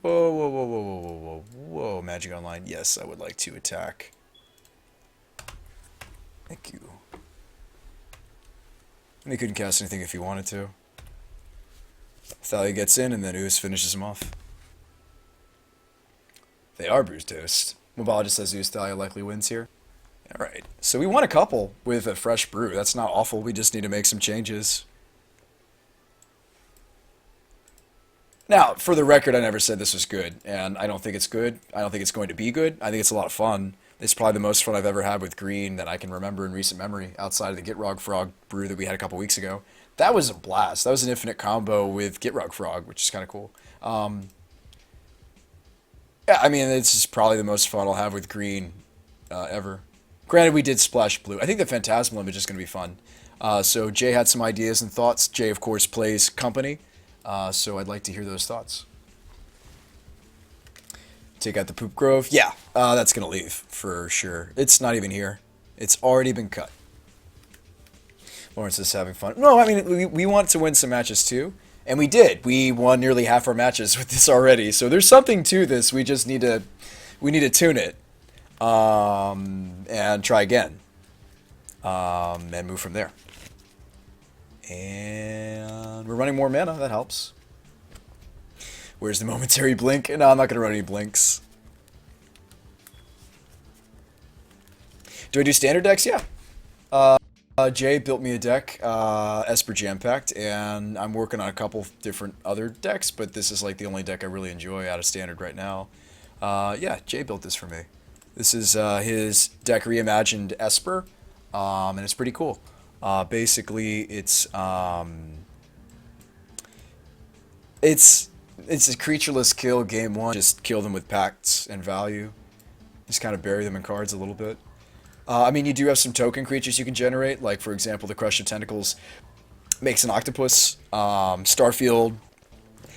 Whoa, whoa, whoa, whoa, whoa, whoa, whoa, whoa, Magic Online. Yes, I would like to attack. Thank you. And he couldn't cast anything if he wanted to. Thalia gets in, and then Ooze finishes him off. They are Brew's Toast. Mobile just says Ooze Thalia likely wins here. Alright, so we won a couple with a fresh brew. That's not awful, we just need to make some changes. Now, for the record, I never said this was good, and I don't think it's good. I don't think it's going to be good. I think it's a lot of fun. It's probably the most fun I've ever had with green that I can remember in recent memory, outside of the Gitrog Frog brew that we had a couple weeks ago. That was a blast. That was an infinite combo with Gitrog Frog, which is kind of cool. Yeah, I mean, this is probably the most fun I'll have with green ever. Granted, we did splash blue. I think the Phantasmal image is going to be fun. So Jay had some ideas and thoughts. Jay, of course, plays Company, so I'd like to hear those thoughts. Take out the Poop Grove. Yeah, that's going to leave for sure. It's not even here. It's already been cut. Lawrence is having fun. No, I mean, we want to win some matches too. And we did. We won nearly half our matches with this already. So there's something to this. We just need to tune it. And try again. And move from there. And we're running more mana. That helps. Where's the momentary blink? No, I'm not going to run any blinks. Do I do standard decks? Yeah. Jay built me a deck, Esper Jam Pact, and I'm working on a couple different other decks, but this is like the only deck I really enjoy out of standard right now. Yeah, Jay built this for me. This is his deck reimagined Esper, and it's pretty cool. Basically, it's a creatureless kill game one. Just kill them with pacts and value. Just kind of bury them in cards a little bit. I mean, you do have some token creatures you can generate, like, for example, the Crush of Tentacles makes an octopus. Starfield,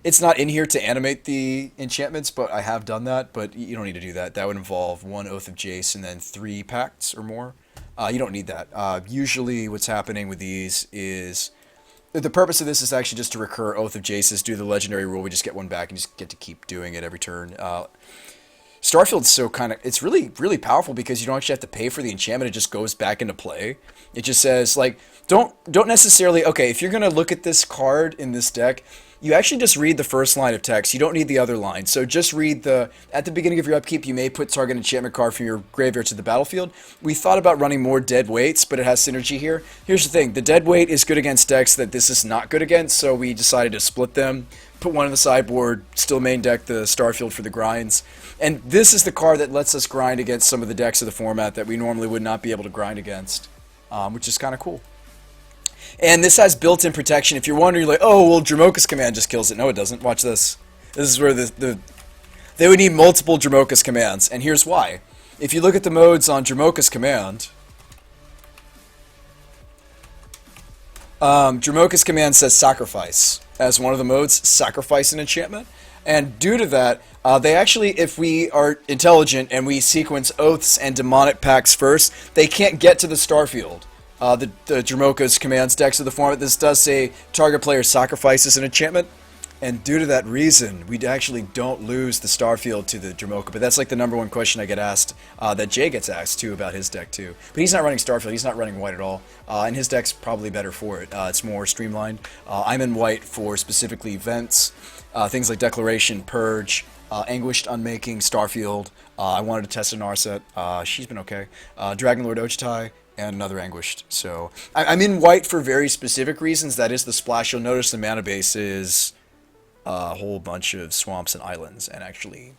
it's not in here to animate the enchantments, but I have done that, but you don't need to do that. That would involve 1 Oath of Jace and then 3 pacts or more. You don't need that. Usually what's happening with these is... The purpose of this is actually just to recur Oath of Jaces, do the legendary rule, we just get one back and just get to keep doing it every turn. Starfield's so kind of, it's really, really powerful because you don't actually have to pay for the enchantment, it just goes back into play. It just says, like, don't necessarily, okay, if you're going to look at this card in this deck, you actually just read the first line of text, you don't need the other line. So just read at the beginning of your upkeep, you may put target enchantment card from your graveyard to the battlefield. We thought about running more dead weights, but it has synergy here. Here's the thing, the dead weight is good against decks that this is not good against, so we decided to split them. Put one in the sideboard, still main deck the Starfield for the grinds. And this is the card that lets us grind against some of the decks of the format that we normally would not be able to grind against, which is kind of cool. And this has built-in protection. If you're wondering, like, oh, well, Dromoka's Command just kills it. No, it doesn't. Watch this. This is where they would need multiple Dromoka's Commands, and here's why. If you look at the modes on Dromoka's Command, Dromoka's Command says Sacrifice as one of the modes, sacrifice an enchantment. And due to that, they actually, if we are intelligent and we sequence Oaths and Demonic Pacts first, they can't get to the Starfield. The Dromoka's Commands decks of the format, this does say target player sacrifices an enchantment. And due to that reason, we actually don't lose the Starfield to the Dromoka. But that's like the #1 question I get asked, that Jay gets asked too about his deck too. But he's not running Starfield, he's not running white at all. And his deck's probably better for it. It's more streamlined. I'm in white for specifically events, things like Declaration, Purge, Anguished Unmaking, Starfield. I wanted to test an Narset. She's been okay. Dragonlord Ochitai, and another Anguished. So I'm in white for very specific reasons. That is the splash. You'll notice the mana base is a whole bunch of swamps and islands, and actually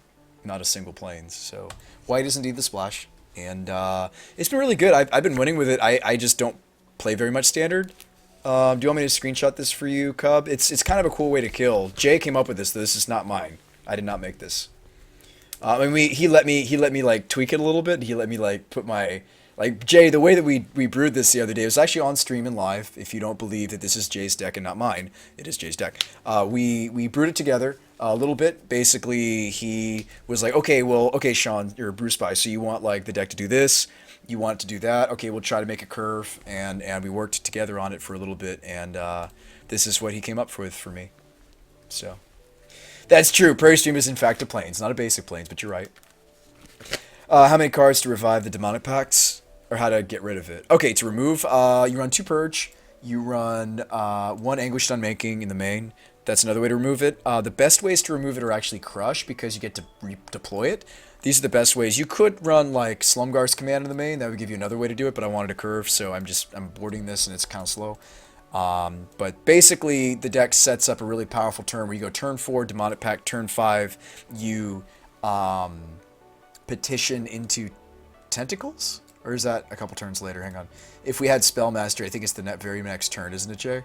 not a single plains. So white is indeed the splash, and it's been really good. I've been winning with it. I just don't play very much standard. Do you want me to screenshot this for you, Cub? It's kind of a cool way to kill. Jay came up with this. This is not mine. I did not make this. I mean, he let me like tweak it a little bit. He let me like put my, like, Jay, the way that we brewed this the other day, it was actually on stream and live. If you don't believe that this is Jay's deck and not mine, it is Jay's deck. We brewed it together a little bit. Basically, he was like, okay, well, okay, Sean, you're a brew spy, so you want like the deck to do this, you want it to do that. Okay, we'll try to make a curve, and we worked together on it for a little bit, and this is what he came up with for me. So That's true. Prairie Stream is in fact a plains, not a basic plains, but you're right. How many cards to revive the demonic pacts? Or how to get rid of it? Okay, to remove, you run 2 Purge. You run 1 Anguished Unmaking in the main. That's another way to remove it. The best ways to remove it are actually Crush, because you get to redeploy it. These are the best ways. You could run, like, Slumgar's Command in the main. That would give you another way to do it, but I wanted a curve, so I'm boarding this, and it's kind of slow. But basically, the deck sets up a really powerful turn where you go turn 4, Demonic Pact, turn 5, you petition into Tentacles? Or is that a couple turns later? Hang on. If we had Spell Mastery, I think it's the very next turn, isn't it, Jay?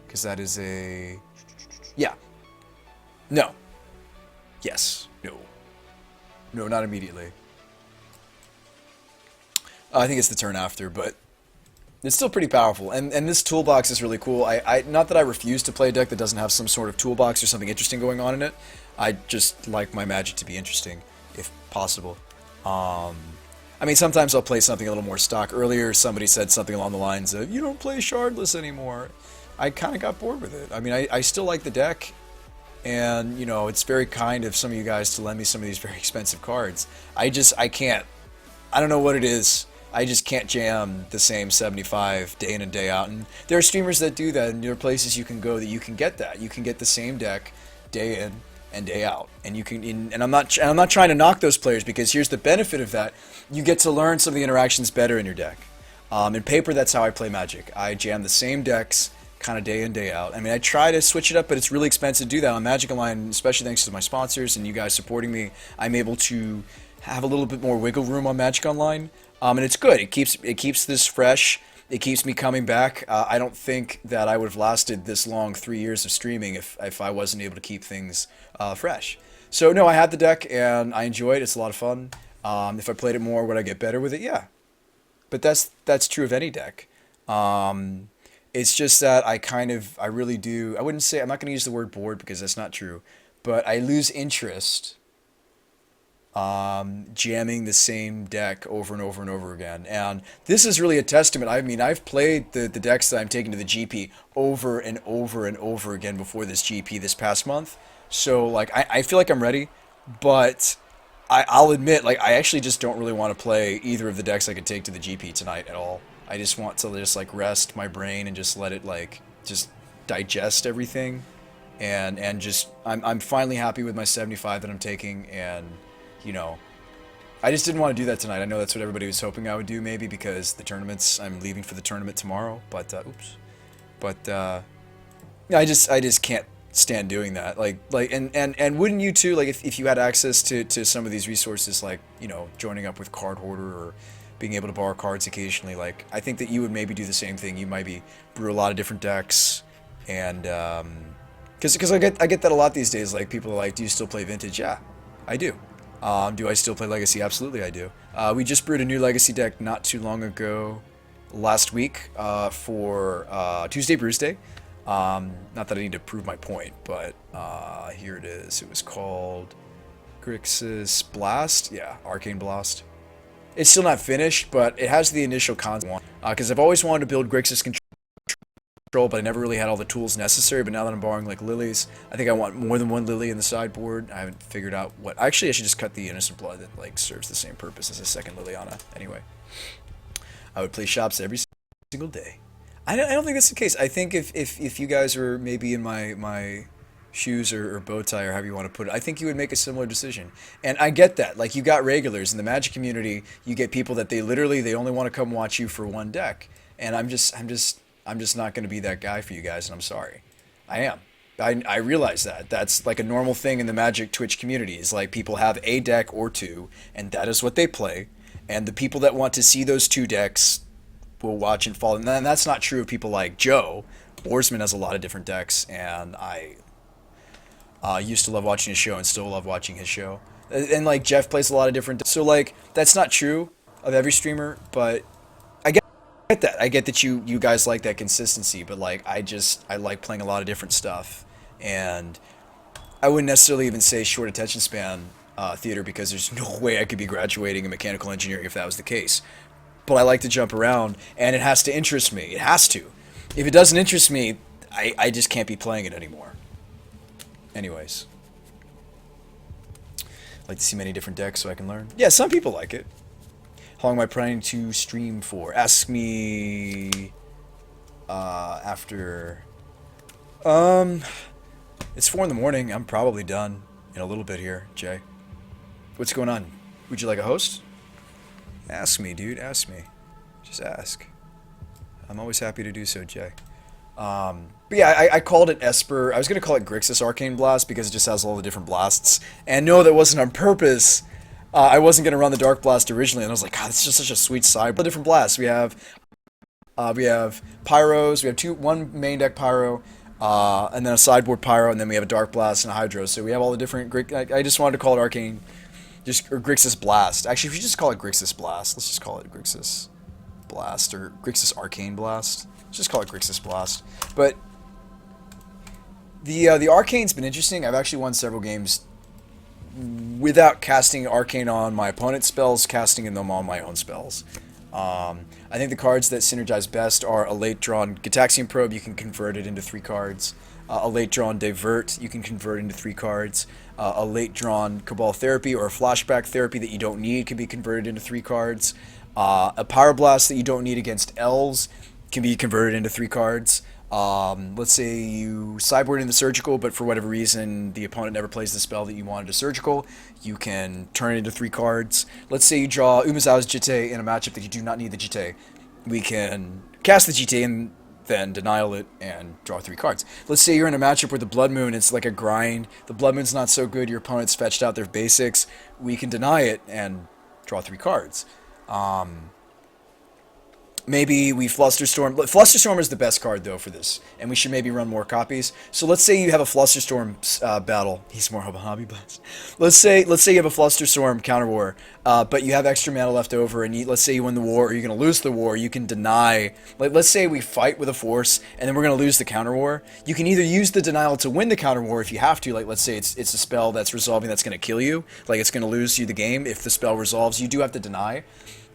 Because that is a... Yeah. No. Yes. No. No, not immediately. I think it's the turn after, but it's still pretty powerful. And this toolbox is really cool. Not that I refuse to play a deck that doesn't have some sort of toolbox or something interesting going on in it. I just like my Magic to be interesting, if possible. I mean, sometimes I'll play something a little more stock. Earlier, somebody said something along the lines of, you don't play Shardless anymore. I kind of got bored with it. I mean, I still like the deck, and, you know, it's very kind of some of you guys to lend me some of these very expensive cards. I can't. I don't know what it is. I just can't jam the same 75 day in and day out. And there are streamers that do that, and there are places you can go that you can get that. You can get the same deck day in and day out, and you can. And I'm not trying to knock those players, because here's the benefit of that: you get to learn some of the interactions better in your deck. In paper, that's how I play Magic. I jam the same decks, kind of day in, day out. I mean, I try to switch it up, but it's really expensive to do that on Magic Online, especially thanks to my sponsors and you guys supporting me. I'm able to have a little bit more wiggle room on Magic Online, and it's good. It keeps this fresh. It keeps me coming back. I don't think that I would have lasted this long, 3 years of streaming, if I wasn't able to keep things fresh. So no, I had the deck and I enjoy it. It's a lot of fun. If I played it more, would I get better with it? Yeah. But that's true of any deck. It's just that I really do. I wouldn't say, I'm not going to use the word bored because that's not true, but I lose interest jamming the same deck over and over and over again. And this is really a testament. I mean, I've played the decks that I'm taking to the GP over and over and over again before this GP this past month. So, like, I feel like I'm ready, but I'll admit, like, I actually just don't really want to play either of the decks I could take to the GP tonight at all. I just want to just, like, rest my brain and just let it, like, just digest everything. And just, I'm finally happy with my 75 that I'm taking, and, you know, I just didn't want to do that tonight. I know that's what everybody was hoping I would do, maybe, because the tournaments, I'm leaving for the tournament tomorrow, but, oops. But, yeah, I just can't stand doing that. And wouldn't you too, like, if you had access to some of these resources, like, you know, joining up with Card Hoarder or being able to borrow cards occasionally, like, I think that you would maybe do the same thing. You might brew a lot of different decks, and, because I get that a lot these days. Like, people are like, do you still play Vintage? Yeah, I do. Do I still play Legacy? Absolutely I do. We just brewed a new Legacy deck not too long ago, last week, for Tuesday Brews Day. Not that I need to prove my point, but here it is. It was called Grixis Blast. Yeah, Arcane Blast. It's still not finished, but it has the initial concept. Because I've always wanted to build Grixis Control, but I never really had all the tools necessary. But now that I'm borrowing, like, lilies, I think I want more than one lily in the sideboard. I haven't figured out what. Actually, I should just cut the Innocent Blood that, like, serves the same purpose as a second Liliana. Anyway, I would play shops every single day. I don't think that's the case. I think if you guys were maybe in my shoes or bow tie or however you want to put it, I think you would make a similar decision. And I get that. Like, you got regulars in the Magic community. You get people that they only want to come watch you for one deck. And I'm just not going to be that guy for you guys, and I'm sorry. I am. I realize that. That's like a normal thing in the Magic Twitch community. Is like people have a deck or two, and that is what they play. And the people that want to see those two decks will watch and follow. And that's not true of people like Joe. Borsman has a lot of different decks, and I used to love watching his show and still love watching his show. And, like, Jeff plays a lot of different decks. So, like, that's not true of every streamer, but I get that. I get that you guys like that consistency, but, like, I like playing a lot of different stuff. And I wouldn't necessarily even say short attention span theater, because there's no way I could be graduating in mechanical engineering if that was the case. But I like to jump around, and it has to interest me. It has to. If it doesn't interest me, I just can't be playing it anymore. Anyways. Like to see many different decks so I can learn. Yeah, some people like it. How long am I planning to stream for? Ask me after. Um, it's 4 in the morning. I'm probably done in a little bit here, Jay. What's going on? Would you like a host? Ask me, dude. Ask me. Just ask. I'm always happy to do so, Jay. But yeah, I called it Esper. I was going to call it Grixis Arcane Blast because it just has all the different blasts. And no, that wasn't on purpose. I wasn't going to run the Dark Blast originally, and I was like, God, it's just such a sweet side. But different blasts. We have Pyros. We have one main deck Pyro, and then a sideboard Pyro, and then we have a Dark Blast and a Hydro. So we have all the different. I just wanted to call it Arcane, or Grixis Blast. Actually, if you just call it Grixis Blast, let's just call it Grixis Blast or Grixis Arcane Blast. Let's just call it Grixis Blast. But the Arcane's been interesting. I've actually won several games without casting Arcane on my opponent's spells, casting them on my own spells. I think the cards that synergize best are a late-drawn Gitaxian Probe. You can convert it into 3 cards. A late-drawn Divert. You can convert into 3 cards. A late-drawn Cabal Therapy or a Flashback Therapy that you don't need can be converted into 3 cards. A Pyroblast that you don't need against Elves can be converted into 3 cards. Let's say you sideboard into Surgical, but for whatever reason the opponent never plays the spell that you wanted to Surgical. You can turn it into 3 cards. Let's say you draw Umezawa's Jitte in a matchup that you do not need the Jitte. We can cast the Jitte and then denial it and draw 3 cards. Let's say you're in a matchup where the Blood Moon, it's like a grind. The Blood Moon's not so good, your opponent's fetched out their basics. We can deny it and draw 3 cards. Maybe we Flusterstorm. Flusterstorm is the best card, though, for this. And we should maybe run more copies. So let's say you have a Flusterstorm battle. He's more of a Hobby Blast. Let's say you have a Flusterstorm counter war, but you have extra mana left over, and let's say you win the war, or you're going to lose the war. You can deny. Like, let's say we fight with a force, and then we're going to lose the counter war. You can either use the denial to win the counter war if you have to. Like, let's say it's a spell that's resolving that's going to kill you. Like, it's going to lose you the game. If the spell resolves, you do have to deny.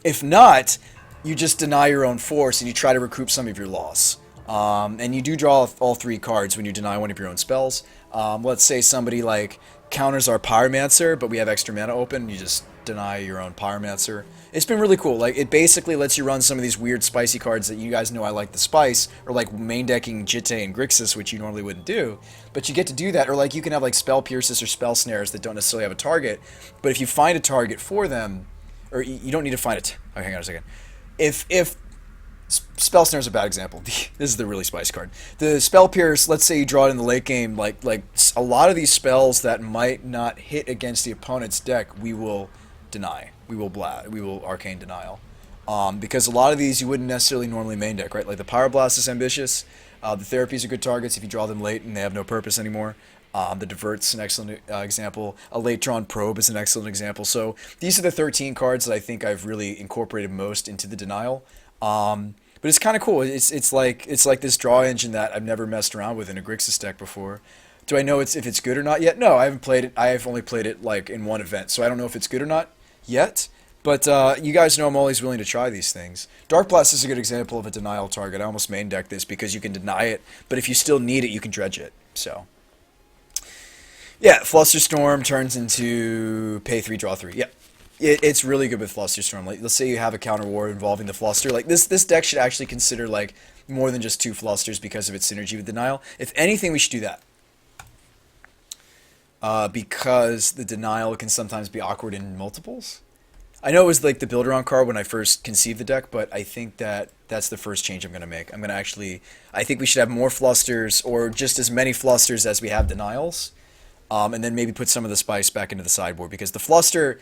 If not, you just deny your own force and you try to recoup some of your loss. And you do draw all 3 cards when you deny one of your own spells. Let's say somebody like counters our Pyromancer, but we have extra mana open, you just deny your own Pyromancer. It's been really cool. Like, it basically lets you run some of these weird spicy cards that you guys know I like the spice, or like main decking Jitte and Grixis, which you normally wouldn't do. But you get to do that, or like you can have like Spell Pierces or Spell Snares that don't necessarily have a target, but if you find a target for them, or you don't need to find it. Okay, hang on a second. If Spell Snare is a bad example. This is the really spicy card. The Spell Pierce, let's say you draw it in the late game, like a lot of these spells that might not hit against the opponent's deck, we will deny. We will Arcane Denial. Because a lot of these you wouldn't necessarily normally main deck, right? Like the Pyroblast is ambitious. The Therapies are good targets if you draw them late and they have no purpose anymore. The Divert's an excellent example. A late-drawn Probe is an excellent example. So these are the 13 cards that I think I've really incorporated most into the Denial. But it's kind of cool. It's like this draw engine that I've never messed around with in a Grixis deck before. Do I know if it's good or not yet? No, I haven't played it. I have only played it like in one event, so I don't know if it's good or not yet. But you guys know I'm always willing to try these things. Dark Blast is a good example of a denial target. I almost main deck this because you can deny it, but if you still need it, you can dredge it. So yeah, Flusterstorm turns into pay 3, draw 3. Yeah, it's really good with Flusterstorm. Like, let's say you have a counter war involving the Fluster. Like this deck should actually consider like more than just 2 Flusters because of its synergy with Denial. If anything, we should do that. Because the Denial can sometimes be awkward in multiples. I know it was like the Build-Around card when I first conceived the deck, but I think that's the first change I'm going to make. I think we should have more Flusters, or just as many Flusters as we have Denials. And then maybe put some of the spice back into the sideboard, because the Fluster,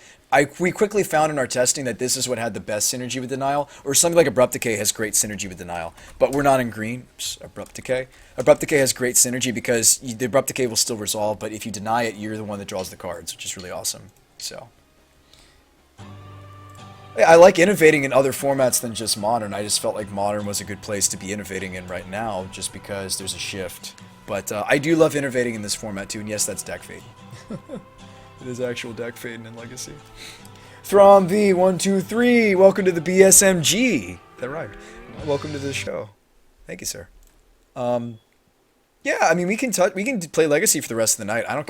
we quickly found in our testing that this is what had the best synergy with Denial, or something like Abrupt Decay has great synergy with Denial, but we're not in green. Abrupt Decay has great synergy because the Abrupt Decay will still resolve, but if you deny it, you're the one that draws the cards, which is really awesome. So I like innovating in other formats than just Modern. I just felt like Modern was a good place to be innovating in right now, just because there's a shift. But I do love innovating in this format too, and yes, that's deck fade. It is actual deck fade in Legacy. Throm V123, welcome to the BSMG. That rhymed. Welcome to the show. Thank you, sir. Yeah, I mean we can play Legacy for the rest of the night. I don't care.